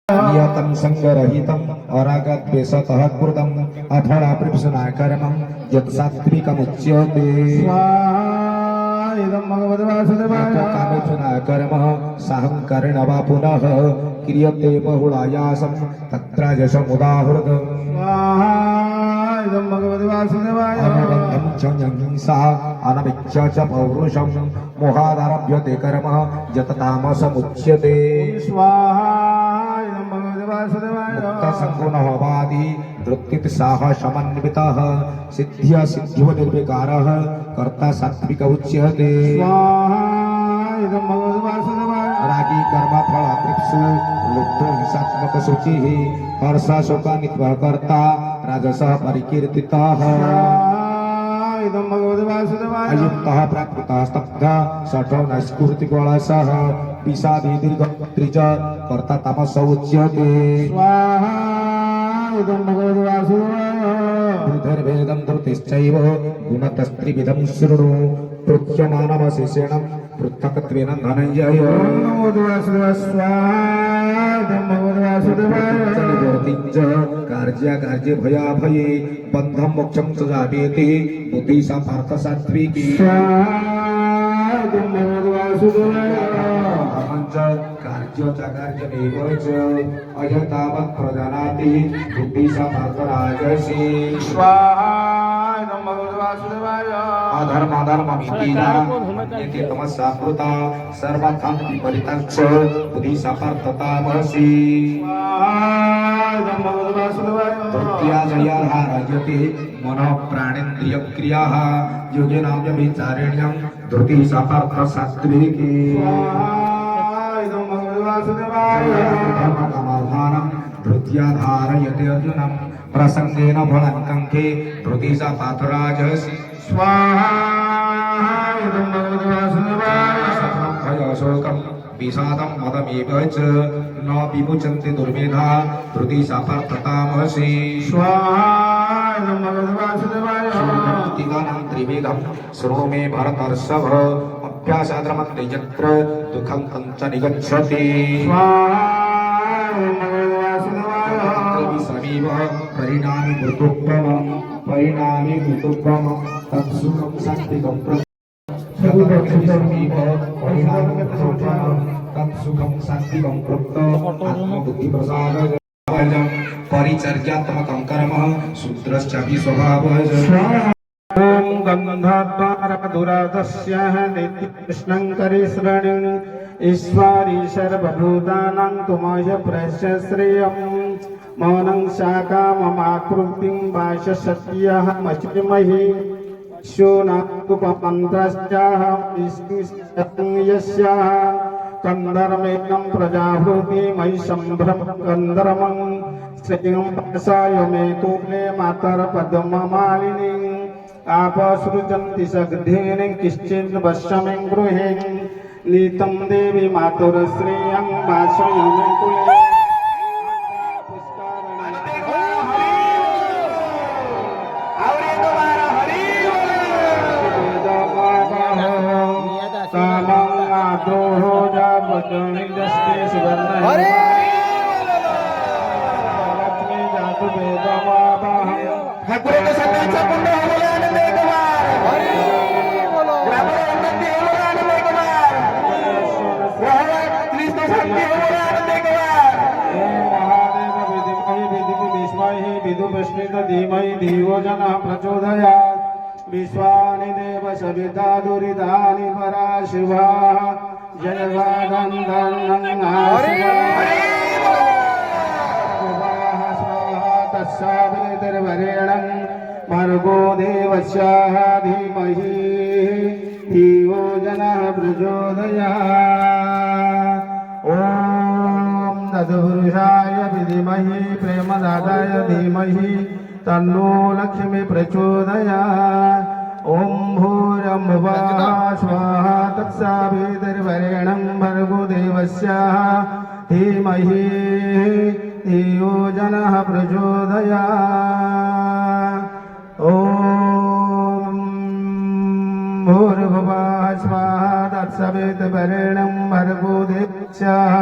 नियतं संगरहितं अरागद्वेषतः कृतं अधरा प्रभुसनाकर्मं यत् सात्विकमुच्यते इदं भगवते वासुदेवाय कामेषुनाकर्मः साहंकरणवा पुनः क्रियते बहुलायासं तत्राजसमुदाहृतम् इदं भगवते वासुदेवाय अनुबन्धं च न्यहिंसा अनभिज्य च पौरुषं मोहादारभ्यते कर्म यत् तामसमुच्यते स्वाहा इदं भगवते वासुदेवाय मुक्तसङ्गुणवादी वृत्तित्साह समन्वितः सिद्ध्य सिद्धिव निर्विकारः कर्ता सात्विक उच्यते स्वाहा इदं भगवते वासुदेवाय रागी कर्म फलातृप्सु लुब्धो हिंसात्मक शुचिः हर्षा शोकान्वितः कर्ता राजसः परिकीर्तितः इदं भगवते वासुदेवाय अयुक्तः प्राकृतः स्तब्धः शठो नैष्कृतिकलशः पिशादी दीर्घत्रिच कर्ता तमस उच्यते स्वाहा इदं भगवते वासुदेवाय बुद्धिर्भेदं धृतिश्चैव गुणतस्त्रिविधं शृणु पृथ्यमानमशेषेणं पृथक्त्वेन धनञ्जय कार्य भयाभये बन्धं मोक्षं च जायते बुद्धि सा पार्थ सात्विकी कार्य च कार्यमेव च अयतावत् प्रजानाति बुद्धि सा पार्थ राजसी अधर्माधर्ममितीना मन्यते तमस्साकृता सर्वथं विपरीतञ्च बुद्धि सा पार्थतामसि तृतीयाजयाधारयते मनः प्राणेन्द्रियक्रियाः योगिनाव्यभिचारिण्यं धृति सा पार्थ सात्विकी धर्मकामाधानं धृत्याधारयते अर्जुनं प्रसंगेन फलं कंखे धृति सा पार्थ राजसी स्वाहा इदं भगवते वासुदेवाय भयशोकं विषादं मदमेव च न विमुच्यन्ते दुर्मेधा धृति सा पार्थतामसि स्वाहा इदं भगवते वासुदेवाय शून्यं त्रिविधं शृणु मे भरतर्षभ अभ्यासाद्रमन्ते यत्र दुःखं तञ्च निगच्छति स्वाहा इदं भगवते वासुदेवाय त्रिविधमेव परिणामि मृतोत्तमं परिणामि मृतोत्तमं तत्सुखं सात्विकं सुखं शान्तिकं कृप्त आत्मबुद्धिप्रसादजं परिचर्यात्मकं कर्म शूद्रश्चापि स्वभावः ॐ गन्धद्वारमधुरातस्य नित्यकृष्णं करिश्रणिं ईश्वरी सर्वभूतानां तुमय प्रस्य श्रेयं मौनं शाकाममाकृतिं वाचसत्यः मचिमहि शूनाकुपमन्त्रस्याः कन्दर्मेनं प्रजाहृति मयि सम्भ्रम कन्दर्मं श्रियं पासाय मे तूले मातरपद्ममालिनीं आपसृजन्ति सग्धेन किश्चिन् वश्यमें गृहे नीतं देवी मातुरश्रियं वासय मे कुले धीमहि धियो जनः प्रचोदयात् विश्वानि देव सविता दुरितानि पराशिवाः तस्सावितर्वरेणं भर्गो देवस्याः धीमहि धियो जनः प्रचोदयात् ॐ तत्पुरुषाय विद्महे प्रेमदाताय धीमहि तन्नो लक्ष्मी प्रचोदयात् ॐ भूर्भुवः स्वाहा तत्सावितर्वरेणं भर्गो देवस्याः धीमहि धियो जनः प्रचोदयात् ॐ भूर्भुवः स्वाहा तत्सवितर्वरेणं भर्गो देवस्याः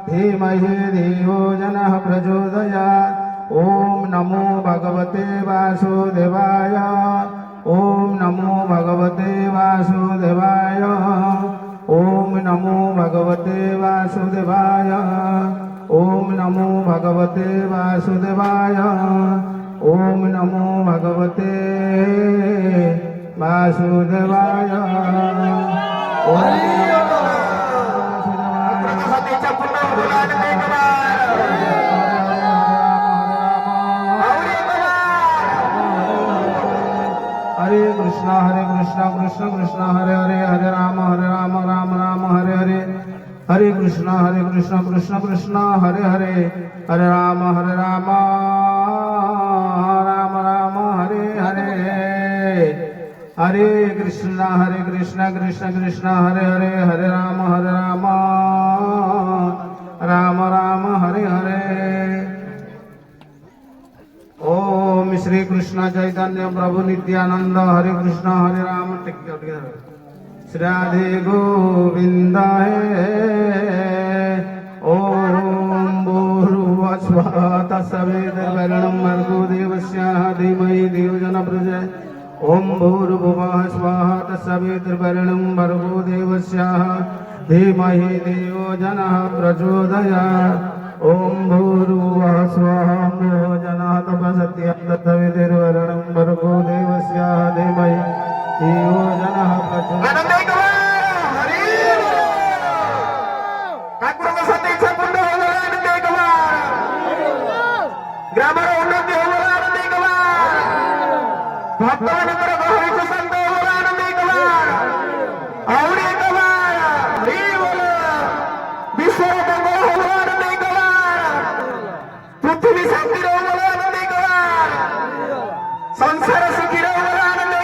धीमहि धियो जनः प्रचोदयात् ॐ नमो भगवते वासुदेवाय ॐ नमो भगवते वासुदेवाय ॐ नमो भगवते वासुदेवाय ॐ नमो भगवते वासुदेवाय ॐ नमो भगवते वासुदेवाय हरे कृष्णा कृष्ण कृष्ण हरे हरे हरे राम राम राम हरे हरे हरे कृष्ण कृष्ण कृष्ण हरे हरे हरे राम राम राम हरे हरे हरे कृष्ण कृष्ण कृष्ण हरे हरे हरे राम राम राम हरे हरे ओम श्री कृष्ण चैतन्य प्रभु नित्यानंद हरे कृष्ण हरे राम श्री राधे गोविंद ओम भूर्भुवस्वः तत्सवितुर्वरेण्यं भर्गो देवस्य धीमहि धियो जनः प्रचोदयात् ओम भूर्भुवः स्वः तत्सवितुर्वरेण्यं भर्गो देवस्य धीमहि धियो जनः प्रचोदयात् ओम भूर्भुवः स्वः जनः तपसत्यं तत्सवितुर्वरेण्यं भर्गो देवस्य धीमहि धियो जनः प्रचोदयात् ग्रामर उन्नति होगा आनंद भक्तों गहरी संत होगा आनंद और विश्व मंगल होगा आनंद पृथ्वी शांति होगा आनंद संसार सुखी होगा आनंद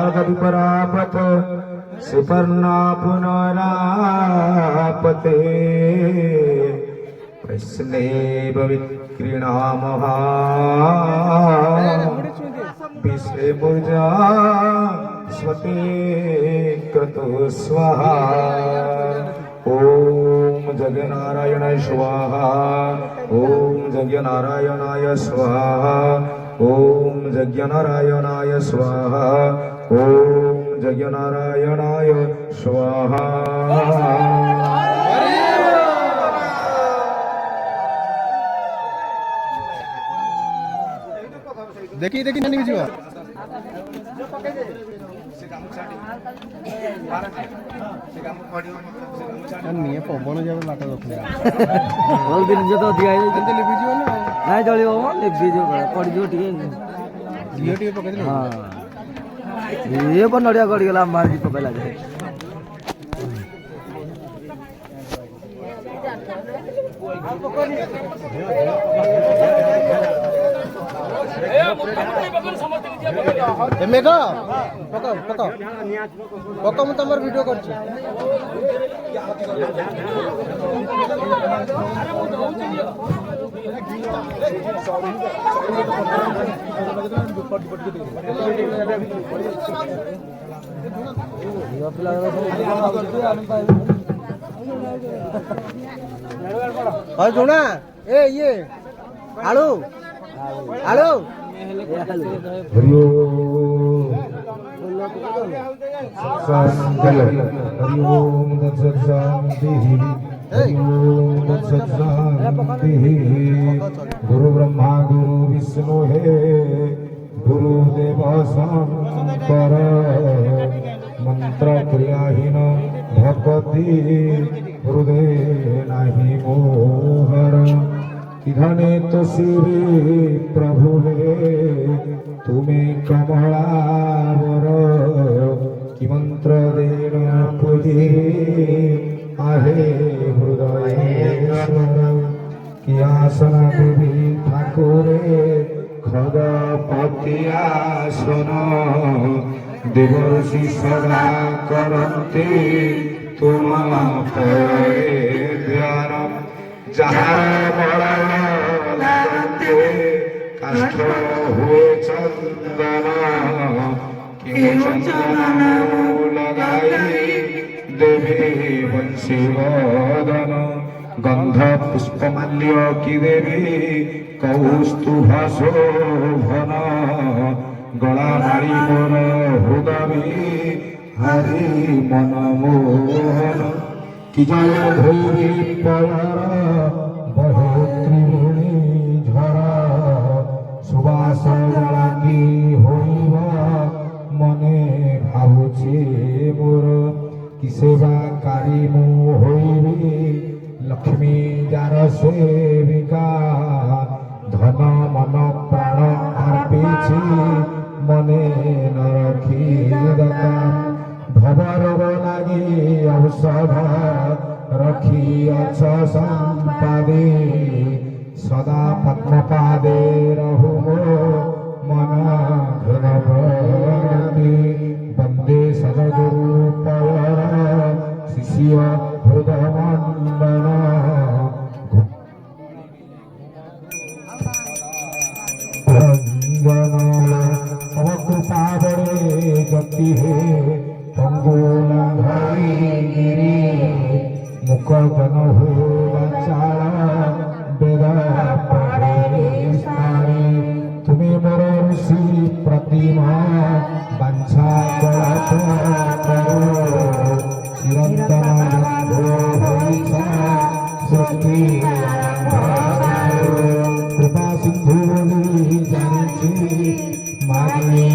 पुर्णार्धविपरापत सुपर्णा पुनरापते प्रश्नेव विक्रीणामः विश्वेमुर्जा स्वते क्रतु स्वाहा ओम जगन्नारायणाय स्वाहा ओम जगन्नारायणाय स्वाहा ओम जगन्नारायणाय स्वाहा ओम जगन्नारायणाय स्वाहा देखी देखी नहीं बुझियो नहीं पवन जब लाट रखले और दिन जो तो दिया है एंते लिबिजियो ना नहीं जलियो लिबिजियो पड़ जो टिके दियो टिके पके दे हां ये पर नडिया गड़ी गेला मार जी पकेला जाए मेघ पका पका पका मैं तमर वीडियो करछि और सुना ए ये आलू आलू हरिओम दत्सत्सान्तिः हरिओम दत्सत्सान्तिः गुरु ब्रह्मा गुरु विष्णु हे गुरुदेव शंकर मंत्र क्रियाहीन भक्ति हृदय नाही मोहर इधने तो श्री प्रभु हे तुम्हें कमलावर कि मंत्र देन पूजे आहे हृदयेश्वर कि आसन देवी ठाकुरे खगपति आसन देवर्षि सदा करते तुम ध्यान যাহার মরণে কাষ্ঠ হুয়ে চন্দন কেউ চন্দন লগাই দেবে বংশী বদন গন্ধ পুষ্পমাল্য কি দেবে কৌস্তুভ শোভন গলা নাড়ি মোর হৃদয়ে হরি মনমোহন কি জয় ভৈরী পয়ার বহে ত্রিভুণী ঝরা সুবাস জলাকি হইব মনে ভাবুছি মোর কি সেবা কারি মু হইবি লক্ষ্মী যার সেবিকা ধন মন প্রাণ अर्पिछि मने न रखी दता भवरोग लागि औषध रखी अछ संपादे सदा पद्मपादे रहु मो मन घृणवती वन्दे सद्गुरु पयर शिष्य हृदयमण्डन तव कृपा बड़े गति है पंगोल गिरी मुख जन हो चाल वेद पढ़े स्नानी तुम्हें मोर ऋषि प्रतिमा वांछा करो चिरंतन सृष्टि कृपा सिंधु मागे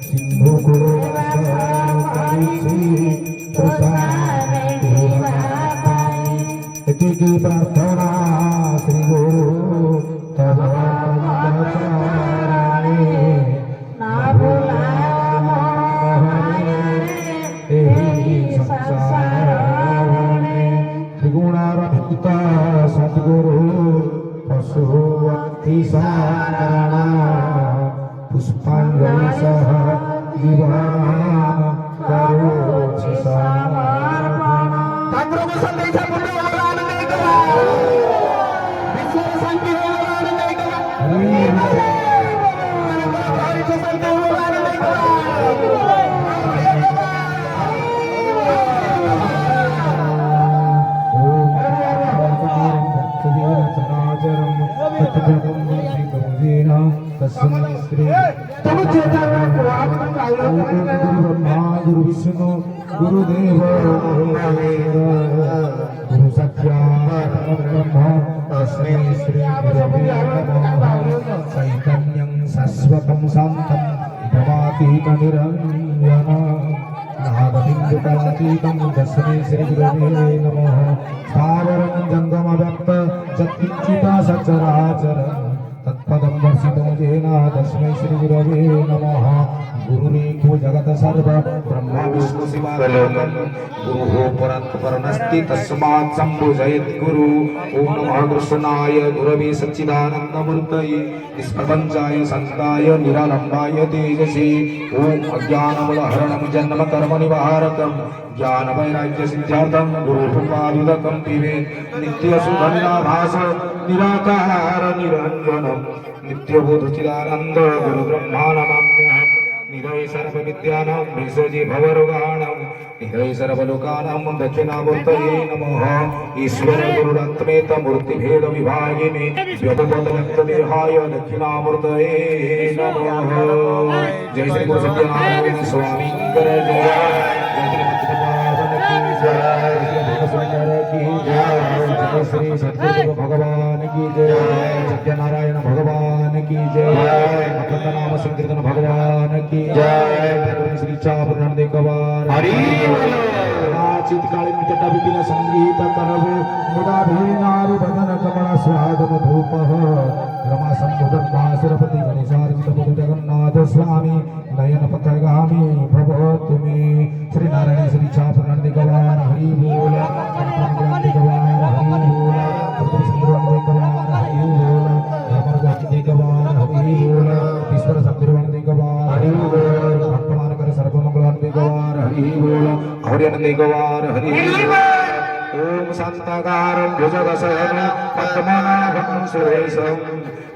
सिंधु गुरु की प्रार्थना श्री गुरु तब त्रिगुणारहित सद्गुरु पशुवती सारणा पुष्पांजलि सह जीवन करोछि समर्पण तांद्र को संदेश पुण्य भगवान ने कहा विश्व शांति भगवान ने कहा हरि शांति भगवान ने कहा तस्मै श्री ब्रह्मा गुरु विष्णु गुरुदेव गुरु साक्षात् ब्रह्म तस्मै श्री गुरवे नमः चैतन्यं शाश्वतं शान्तं भवातीतनिरञ्जनं नादबिन्दुकलातीतं तस्मै श्री गुरवे नमः स्थावरं जङ्गमव्याप्त यत्किञ्चित् सचराचरम् तत्पदं दर्शितं येन तस्मै श्री गुरवे नमः गुरुरेको जगत सर्व ब्रह्मा विष्णु शिवालोकं गुरुः परात् परमस्ति तस्मात् सम्भुजयत् गुरु ओम नमः कृष्णाय गुरवे सच्चिदानन्दमूर्तये निष्प्रपञ्चाय शान्ताय निरालम्बाय तेजसे ओम अज्ञानमूलहरणं जन्म कर्म निवारकं ज्ञानवैराग्य सिद्ध्यार्थं गुरुरूपादुदकं पिबेत् नित्यसुखनिराभास निराकार निरञ्जनं नित्यबोधचिदानन्द गुरुब्रह्मा नमाम्यहम् निरय सर्वविद्यानां भेषजी भवरोगाणां निरय सर्वलोकानां दक्षिणामूर्तये नमः ईश्वर गुरुरत्मेत मूर्तिभेद विभागिने व्यपपदव्यक्तदेहाय दक्षिणामूर्तये नमः जय श्री गुरु सत्यनारायण स्वामी कर जय जय श्री सद्गुरु भगवान की जय सत्यनारायण भगवान की जय अखंड नाम संकीर्तन भगवान की जय श्री चापूर्ण कवार चित काले मिटट विपिन संगीत करवे मुदा भेनारु बदन कमल स्वागत धूप रमा संबोधन मासुरपति गणेशार्चित प्रभु जगन्नाथ स्वामी नयन पथगामी प्रभो तुमी श्री नारायण श्री चापूर्ण कवार हरि बोल हरि बोल प्रभु संबोधन कवार हरि बोल धर्म गति कवार हरि बोल ईश्वर संबोधन कवार हरि बोल भक्तमान कर सर्व मंगल कवार हरि बोल हरि गवार हरि शांताकारं भुजगशयनं पद्मनाभं सुरेशं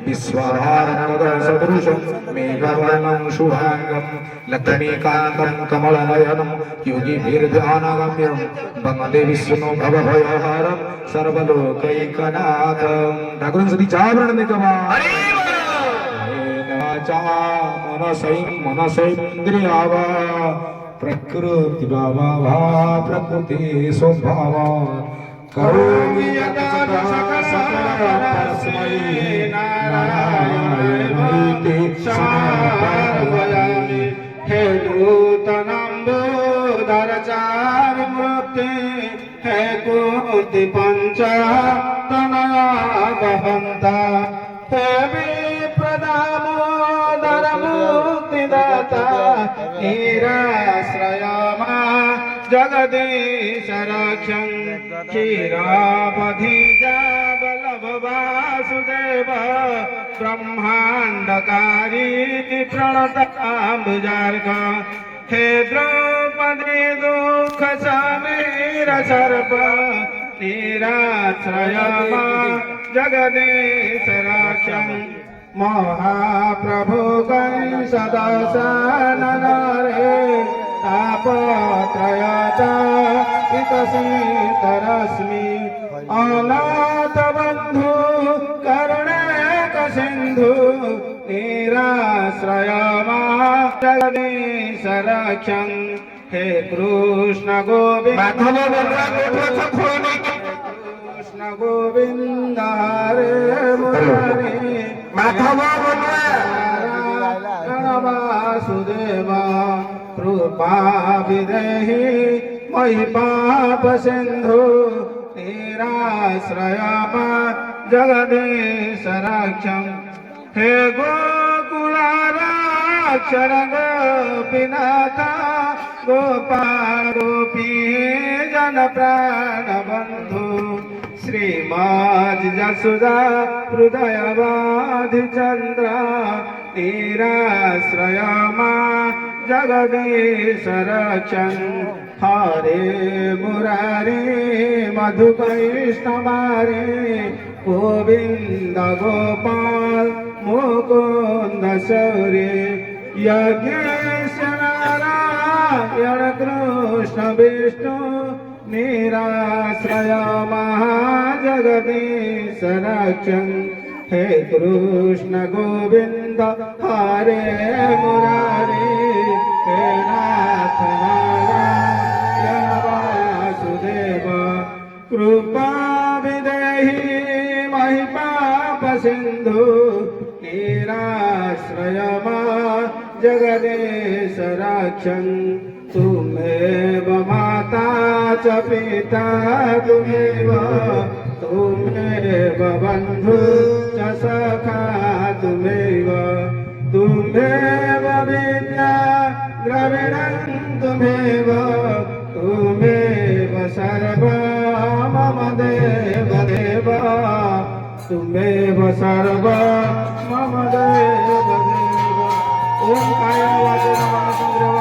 विश्वभारं सदृशं मेघवर्णं शुभांगं लक्ष्मीकान्तं कमलनयनं योगिभिर्ध्यानगम्यं वन्दे विष्णु भवभयहरं सर्वलोकैकनाथं। ठाकुर सदी जागरण निकमा मनसैन्द्रियावा प्रकृति भावा प्रकृति स्वभाव करोमि यतः सकलपरस्मै नारायणैति समर्पयामि। हे नूतनम्बोदरचारुमूर्ते हे कोटि पञ्चतनया वहन्ता हे विप्रदामोदर मुक्तिदाता निराश्रयमा जगदीश रक्षं क्षीरापधिजा वल्लभ वासुदेव ब्रह्माण्डकारी प्रणताम्बुजार्ग हे द्रौपदी दुःख समीर सर्प निराश्रयमा जगदीश रक्षं महाप्रभु कं सदा सानरे तापत्रयता इतसीतरश्मि अनाथ बन्धु करुणैक सिन्धु निराश्रयमा जगदीश रक्षं हे कृष्ण गोविन्द कृष्ण गोविन्द हरे मुरारे वासुदेव कृपा विदेहि मयि पाप सिन्धु निराश्रयमा जगदीश रक्षं हे गोकुलाक्षर गोपीनाथ गोपाल गोपी जन प्राण बंधु श्रीमाज जसुदा हृदयवाधि चंद्र निराश्रयमा जगदीश रक्षं हरे मुरारे मधुकैष्णवारे गोविंद गोपाल मुकुंद शौर्य यज्ञेश नारायण कृष्ण विष्णु निराश्रयमा जगदीश रक्षं हे कृष्ण गोविंद हरे मुरारे हे नाथ नारायण वासुदेव कृपा विदेहि महि पाप सिन्धु निराश्रयमा जगदीश रक्षं तुमेव माता च पिता तुमेव बन्धु च सखा तुमेव विद्या द्रविणं तुमेव सर्व मम देव देव तुमेव सर्व मम देव देव। ओम काय वाचे नमः संग्रह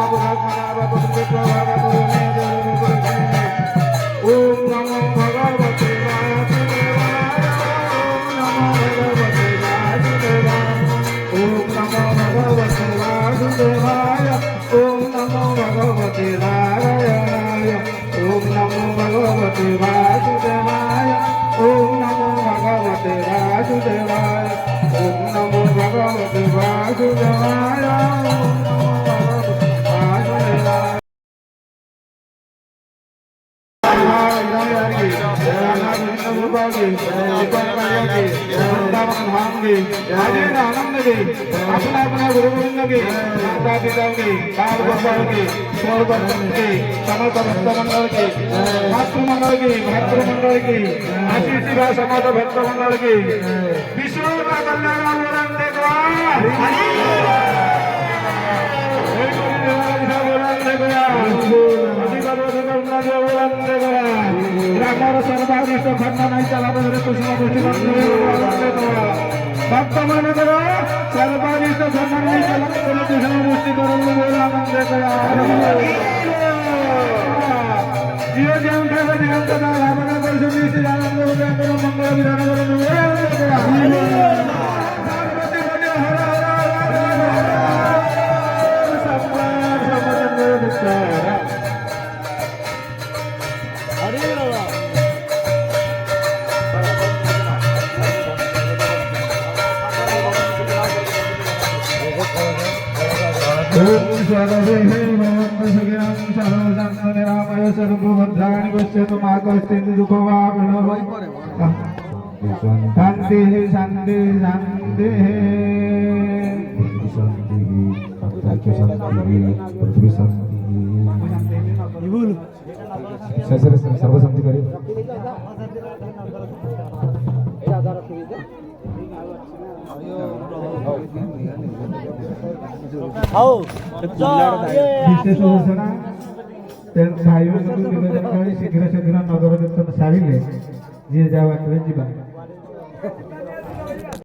ओम नमो भगवते वासुदेवाय ओम नमो भगवते वासुदेवाय ओम नमो भगवते नारायणाय ओम नमो भगवते वासुदेवाय ओम नमो भगवते वासुदेवाय ओम नमो भगवते वासुदेवाय ओम नमो आनंद की अपना अपना गुरुवृंद की माता पिता की बाल बच्चों की सौर बच्चों की समस्त भक्त मंडल की मातृमंडल की भातृमंडल की आशीष समस्त भक्त मंडल की विश्व का कल्याण सर्वाधिष्ट खंड नहीं चला भक्त मन करो सर्वाधिष्ट खंड नहीं चला दृष्टि करो आनंद जियो जेवण खायला ବିଧାନ କରନ୍ତୁ ओम सर्वे भवन्तु सुखिनं सर्वसन्तु निरामय सर्वभद्राणि पश्यतु मा कश्चित् दुःखभाग्नो शान्ति शान्ति शान्ति शांति शांति पृथ्वी शांति सर्व शांति करे विशेष घोषणा भाईମାନଙ୍କୁ ନିବେଦନ କରି ଶୀଘ୍ର ଶୀଘ୍ର ନଗର କୀର୍ତ୍ତନ ସାରିଲେ ଯିଏ ଯାହା ବାଟରେ ଯିବା